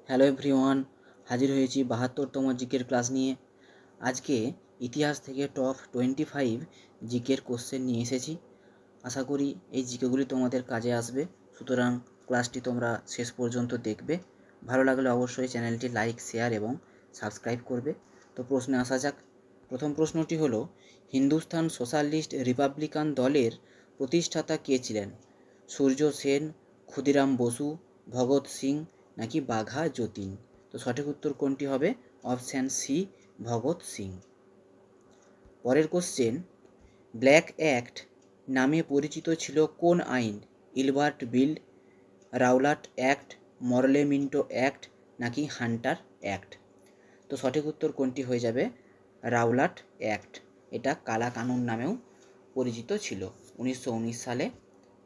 Hello everyone, হাজির হয়েছি 72তম জিকের ক্লাস নিয়ে। আজকে ইতিহাস থেকে টপ 25 জিকের কোশ্চেন নিয়ে এসেছি। আশা করি এই জিকেগুলি তোমাদের কাজে আসবে, সুতরাং ক্লাসটি তোমরা শেষ পর্যন্ত দেখবে। ভালো লাগলে অবশ্যই চ্যানেলটি লাইক, শেয়ার এবং সাবস্ক্রাইব করবে। তো প্রশ্নে আসা যাক। প্রথম প্রশ্নটি হলো, হিন্দুস্তান সোশ্যালিস্ট রিপাবলিকান দলের প্রতিষ্ঠাতা কে ছিলেন? সূর্য সেন, ক্ষুদিরাম বসু, ভগৎ সিং নাকি বাঘা যতীন? তো সঠিক উত্তর কোনটি হবে? Option C, Bhagat Singh. পরের কোশ্চেন, ব্ল্যাক অ্যাক্ট নামে পরিচিত ছিল কোন আইন? Ilbert bill, Rowlatt act, Morley Minto act নাকি হান্টার অ্যাক্ট? তো সঠিক উত্তর কোনটি হয়ে যাবে? Rowlatt act. এটা কালা কানুন নামেও পরিচিত ছিল। 1919 সালে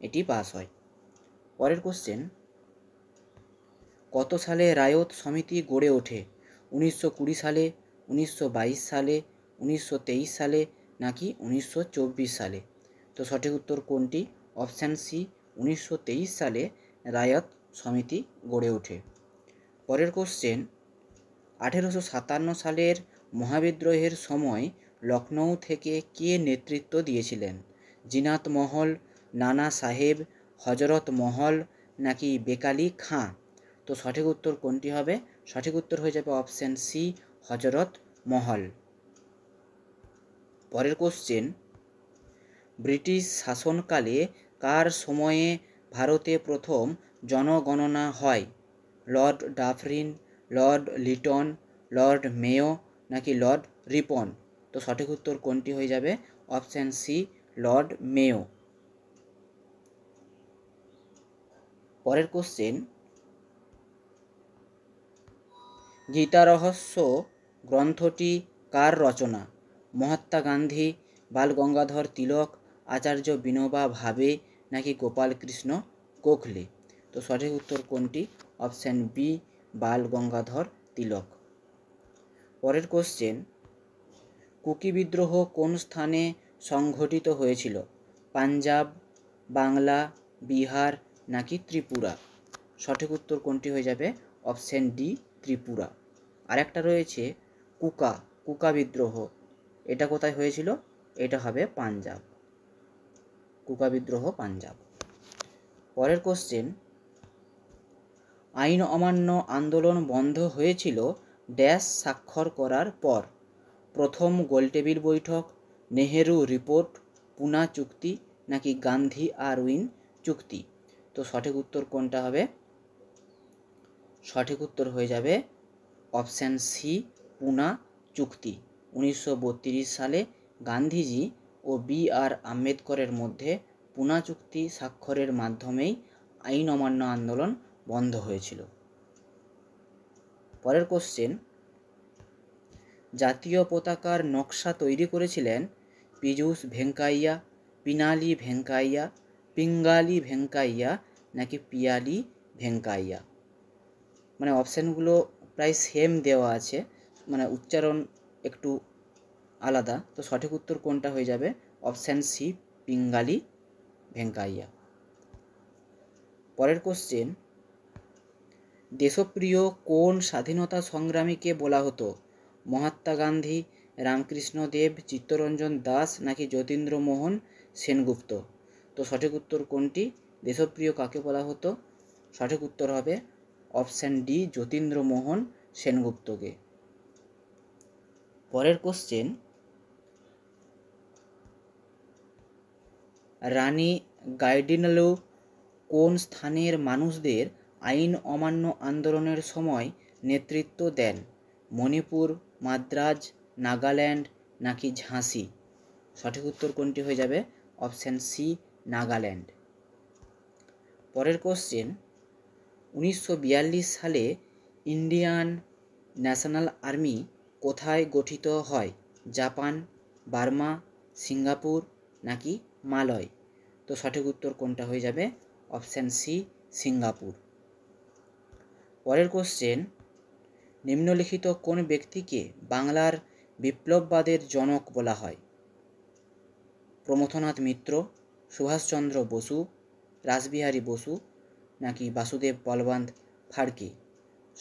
এটি পাস হয়। পরের কোশ্চেন, কত সালে রায়ত সমিতি গড়ে ওঠে? 1920 সালে, 1922 সালে, 1923 সালে নাকি 1924 সালে? তো সঠিক উত্তর কোনটি? অপশান সি, 1923 সালে রায়ত সমিতি গড়ে ওঠে। পরের কোশ্চেন, 1857 সালের মহাবিদ্রোহের সময় লখনৌ থেকে কে নেতৃত্ব দিয়েছিলেন? জিনাত মহল, নানা সাহেব, হজরত মহল নাকি বেকালি খাঁ? তো সঠিক উত্তর কোনটি হবে? সঠিক উত্তর হয়ে যাবে অপশান সি, হজরত মহল। পরের কোশ্চেন, ব্রিটিশ শাসনকালে কার সময়ে ভারতে প্রথম জনগণনা হয়? Lord Dufferin, lord Lytton, lord Mayo নাকি লর্ড রিপন? তো সঠিক উত্তর কোনটি হয়ে যাবে? Option C, lord Mayo. পরের কোশ্চেন, গীতা রহস্য গ্রন্থটি কার রচনা? মহাত্মা গান্ধী, বাল গঙ্গাধর তিলক, আচার্য বিনোবা ভাবে নাকি গোপাল কৃষ্ণ গোখলে? তো সঠিক উত্তর কোনটি? অপশান বি, বাল গঙ্গাধর তিলক। পরের কোশ্চেন, কুকি বিদ্রোহ কোন স্থানে সংঘটিত হয়েছিল? পাঞ্জাব, বাংলা, বিহার নাকি ত্রিপুরা? সঠিক উত্তর কোনটি হয়ে যাবে? Option D, Tripura. আরেকটা রয়েছে কুকা বিদ্রোহ, এটা কোথায় হয়েছিল? এটা হবে পাঞ্জাব। কুকা বিদ্রোহ পাঞ্জাব। পরের কোশ্চেন, আইন অমান্য আন্দোলন বন্ধ হয়েছিল ড্যাশ স্বাক্ষর করার পর? প্রথম গোলটেবিল বৈঠক, নেহেরু রিপোর্ট, পুনা চুক্তি নাকি গান্ধী আরউইন চুক্তি? তো সঠিক উত্তর কোনটা হবে? সঠিক উত্তর হয়ে যাবে অপশান সি, পুনা চুক্তি। 1932 সালে গান্ধীজি ও বি আর আম্বেদকরের মধ্যে পুনা চুক্তি স্বাক্ষরের মাধ্যমেই আইন অমান্য আন্দোলন বন্ধ হয়েছিল। পরের কোশ্চেন, জাতীয় পতাকার নকশা তৈরি করেছিলেন পীযূষ ভেঙ্কাইয়া, পিনালি ভেঙ্কাইয়া, পিঙ্গালি ভেঙ্কাইয়া নাকি পিয়ালি ভেঙ্কাইয়া? মানে অপশানগুলো প্রায় সেম দেওয়া আছে, মানে উচ্চারণ একটু আলাদা। তো সঠিক উত্তর কোনটা হয়ে যাবে? Option C, Pingali Venkayya. পরের কোশ্চেন, দেশপ্রিয় কোন স্বাধীনতা সংগ্রামীকে বলা হতো? মহাত্মা গান্ধী, রামকৃষ্ণ দেব, চিত্তরঞ্জন দাস নাকি যতীন্দ্রমোহন সেনগুপ্ত? তো সঠিক উত্তর কোনটি? দেশপ্রিয় কাকে বলা হতো? সঠিক উত্তর হবে অপশান ডি, যতীন্দ্রমোহন সেনগুপ্তকে। পরের কোশ্চেন, রানী গাইডিনলো কোন স্থানের মানুষদের আইন অমান্য আন্দোলনের সময় নেতৃত্ব দেন? মণিপুর, মাদ্রাজ, নাগাল্যান্ড নাকি ঝাঁসি? সঠিক উত্তর কোনটি হয়ে যাবে? Option C, Nagaland. পরের কোশ্চেন, 1942 সালে ইন্ডিয়ান ন্যাশনাল আর্মি কোথায় গঠিত হয়? জাপান, বার্মা, সিঙ্গাপুর নাকি মালয়? তো সঠিক উত্তর কোনটা হয়ে যাবে? Option C, Singapore. পরের কোশ্চেন, নিম্নলিখিত কোন ব্যক্তিকে বাংলার বিপ্লববাদের জনক বলা হয়? প্রমথনাথ মিত্র, সুভাষচন্দ্র বসু, রাসবিহারী বসু নাকি বাসুদেব বলবন্ত ফাড়কে?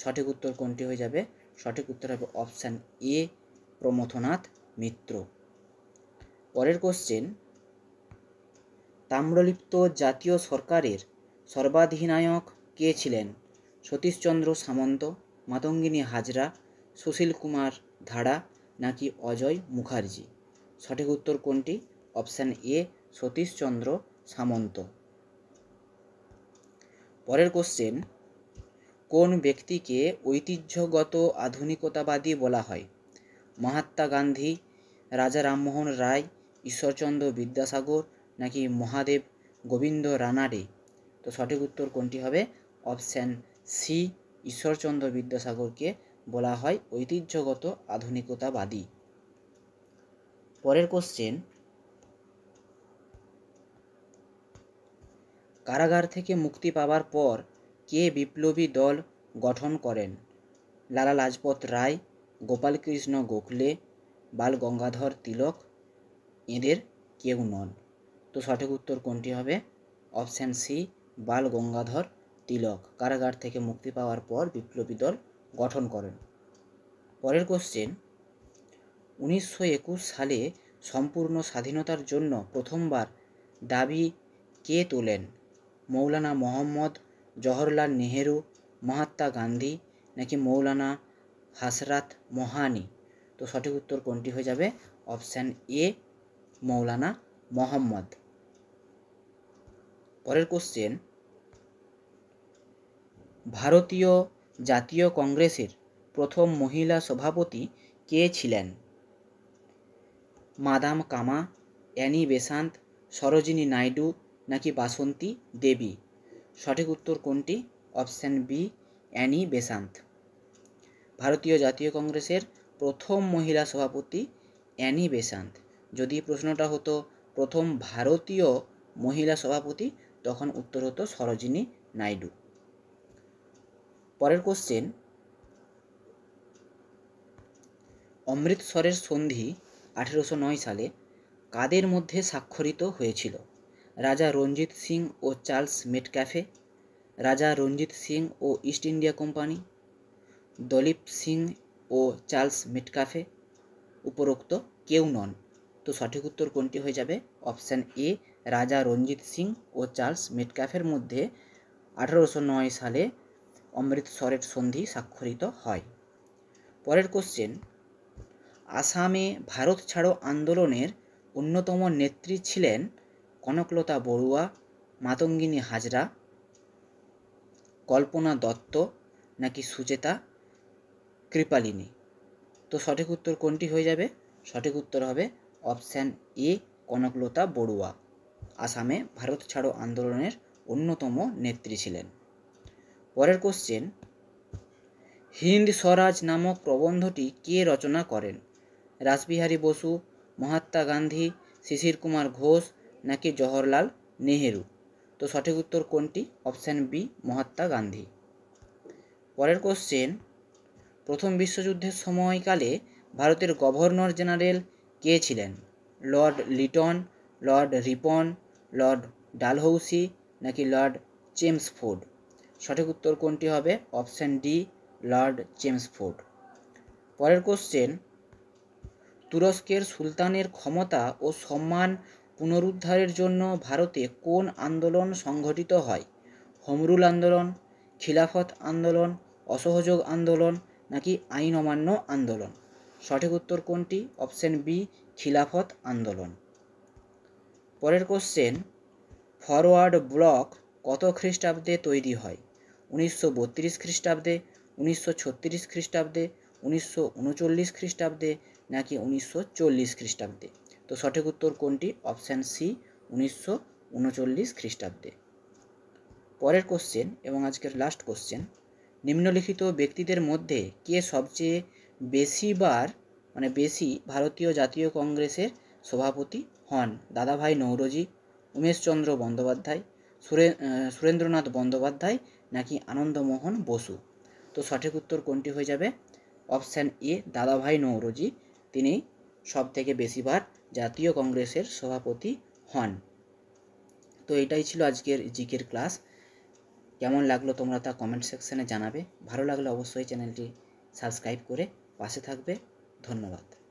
সঠিক উত্তর কোনটি হয়ে যাবে? সঠিক উত্তর হবে অপশান এ, প্রমথনাথ মিত্র। পরের কোশ্চেন, তাম্রলিপ্ত জাতীয় সরকারের সর্বাধিনায়ক কে ছিলেন? সতীশচন্দ্র সামন্ত, মাতঙ্গিনী হাজরা, সুশীল কুমার ধারা নাকি অজয় মুখার্জি? সঠিক উত্তর কোনটি? অপশান এ, সতীশচন্দ্র সামন্ত। পরের কোশ্চেন, কোন ব্যক্তিকে ঐতিহ্যগত আধুনিকতাবাদী বলা হয়? মহাত্মা গান্ধী, রাজা রামমোহন রায়, ঈশ্বরচন্দ্র বিদ্যাসাগর নাকি মহাদেব গোবিন্দ রানাডে? তো সঠিক উত্তর কোনটি হবে? অপশান সি, ঈশ্বরচন্দ্র বিদ্যাসাগরকে বলা হয় ঐতিহ্যগত আধুনিকতাবাদী। পরের কোশ্চেন, কারাগার থেকে মুক্তি পাওয়ার পর কে বিপ্লবী দল গঠন করেন? লালা লাজপত রায়, গোপালকৃষ্ণ গোখলে, বাল গঙ্গাধর তিলক এদের কেউ নন। তো সঠিক উত্তর কোনটি হবে? অপশান সি, বাল গঙ্গাধর তিলক কারাগার থেকে মুক্তি পাওয়ার পর বিপ্লবী দল গঠন করেন। পরের কোশ্চেন, 1921 সালে সম্পূর্ণ স্বাধীনতার জন্য প্রথমবার দাবি কে তোলেন? মৌলানা মোহাম্মদ, জওহরলাল নেহেরু, মহাত্মা গান্ধী নাকি মৌলানা হাসরাত মোহানি? তো সঠিক উত্তর কোনটি হয়ে যাবে? অপশান এ, মৌলানা মোহাম্মদ। পরের কোশ্চেন, ভারতীয় জাতীয় কংগ্রেসের প্রথম মহিলা সভাপতি কে ছিলেন? মাদাম কামা, অ্যানি বেসান্ত, সরোজিনী নাইডু নাকি বাসন্তী দেবী? সঠিক উত্তর কোনটি? Option B, Annie Besant. ভারতীয় জাতীয় কংগ্রেসের প্রথম মহিলা সভাপতি অ্যানি বেসান্ত। যদি প্রশ্নটা হতো প্রথম ভারতীয় মহিলা সভাপতি, তখন উত্তর হতো সরোজিনী নাইডু। পরের কোশ্চেন, অমৃতসরের সন্ধি 1809 সালে কাদের মধ্যে স্বাক্ষরিত হয়েছিল? রাজা রঞ্জিত সিং ও চার্লস মেটক্যাফে, রাজা রঞ্জিত সিং ও East India Company, Dalip Singh ও চার্লস মেটক্যাফে, উপরোক্ত কেউ নন? তো সঠিক উত্তর কোনটি হয়ে যাবে? অপশান এ, রাজা রঞ্জিত সিং ও চার্লস মেটক্যাফের মধ্যে 1809 সালে অমৃতসরের সন্ধি স্বাক্ষরিত হয়। পরের কোশ্চেন, আসামে ভারত ছাড়ো আন্দোলনের অন্যতম নেত্রী ছিলেন কনকলতা বড়ুয়া, মাতঙ্গিনী হাজরা, কল্পনা দত্ত নাকি সুচেতা কৃপালিনী? তো সঠিক উত্তর কোনটি হয়ে যাবে? সঠিক উত্তর হবে অপশান এ, কনকলতা বড়ুয়া আসামে ভারত ছাড়ো আন্দোলনের অন্যতম নেত্রী ছিলেন। পরের কোশ্চেন, হিন্দ স্বরাজ নামক প্রবন্ধটি কে রচনা করেন? রাসবিহারী বসু, মহাত্মা গান্ধী, শিশির কুমার ঘোষ নাকি জওহরলাল নেহেরু? তো সঠিক উত্তর কোনটি? Option B, Mahatma Gandhi. পরের কোশ্চেন, প্রথম বিশ্বযুদ্ধের সময়কালে ভারতের গভর্নর জেনারেল কে ছিলেন? Lord Lytton, Lord Ripon, Lord Dalhousie নাকি লর্ড চেমসফোর্ড? সঠিক উত্তর কোনটি হবে? Option D, Lord Chelmsford. পরের কোশ্চেন, তুরস্কের সুলতানের ক্ষমতা ও সম্মান পুনরুদ্ধারের জন্য ভারতে কোন আন্দোলন সংঘটিত হয়? হোমরুল আন্দোলন, খিলাফত আন্দোলন, অসহযোগ আন্দোলন নাকি আইন অমান্য আন্দোলন? সঠিক উত্তর কোনটি? অপশান বি, খিলাফত আন্দোলন। পরের কোশ্চেন, ফরওয়ার্ড ব্লক কত খ্রিস্টাব্দে তৈরি হয়? 1932 খ্রিস্টাব্দে, 1936 খ্রিস্টাব্দে, 1939 খ্রিস্টাব্দে নাকি 1940 খ্রিস্টাব্দে? তো সঠিক উত্তর কোনটি? অপশান সি, 1939 খ্রিস্টাব্দে। পরের কোশ্চেন এবং আজকের লাস্ট কোশ্চেন, নিম্নলিখিত ব্যক্তিদের মধ্যে কে সবচেয়ে বেশি ভারতীয় জাতীয় কংগ্রেসের সভাপতি হন? দাদাভাই নৌরোজি, উমেশচন্দ্র বন্দ্যোপাধ্যায়, সুরেন্দ্রনাথ বন্দ্যোপাধ্যায় নাকি আনন্দমোহন বসু? তো সঠিক উত্তর কোনটি হয়ে যাবে? অপশান এ, দাদাভাই নৌরোজি, তিনি সবথেকে বেশিবার জাতীয় কংগ্রেসের সভাপতি হন। তো এটাই ছিল আজকের জিকের ক্লাস। কেমন লাগলো তোমরা তা কমেন্ট সেকশানে জানাবে। ভালো লাগলে অবশ্যই চ্যানেলটি সাবস্ক্রাইব করে পাশে থাকবে। ধন্যবাদ।